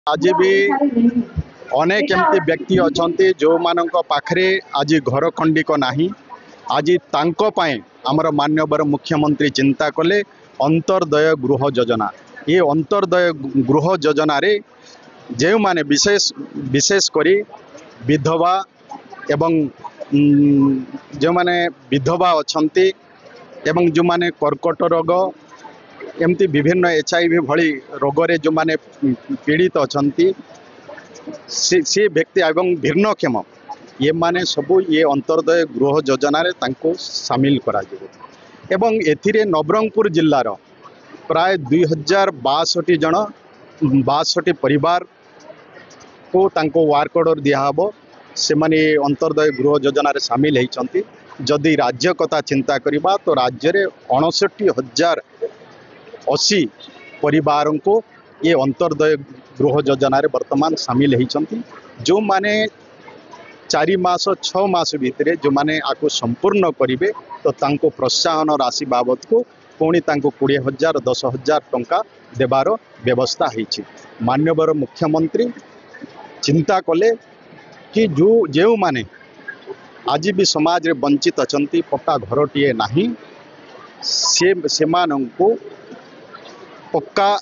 आज भी अनेक एमती व्यक्ति अच्छा जो मानक पाखरे आज घर खंडिक नाही आज आमर मान्यवर मुख्यमंत्री चिंता कले अंतर्दय गृह योजना। ये अंतर्दय गृह योजना रे जो माने विशेष करी विधवा एवं जो माने विधवा अच्छी एवं जो माने कर्कट रोग एमती विभिन्न HIV भली रोगरे जो माने पीड़ित अच्छा से व्यक्ति एवं भिन्नक्षम ये माने सबू ये अंतर्दय गृह योजना रे तांको शामिल करा जिवो। एवं एथिरे नवरंगपुर जिल्लार प्राय 2062 जन 62 परिवार को तांको वर्क ऑर्डर दिया हबो से माने अंतर्दय गृह योजना रे शामिल होइचंती। जदि राज्य कथा चिंता करिबा तो राज्य रे 59,080 परिवारों को ये अंतर्दय गृह योजना रे वर्तमान शामिल होइचंती। जो माने 4 मास 6 मास भितरे जो माने आको संपूर्ण करिवे तो तांको प्रोत्साहन राशि बाबत को पुणी तांको 20,000 10,000 टंका देवार व्यवस्था होइछि। मान्यवर मुख्यमंत्री चिंता कले कि जो माने आज भी समाज रे वंचित अछंती पक्का घरटीए नाही से मानंको पक्का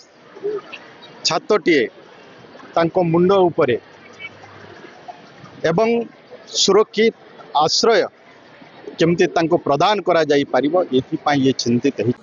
छातटीए तांको मुंड उपरे एवं सुरक्षित आश्रय केमती तांको प्रदान करा जाई पारिबो एथि पई ये चिंतित है।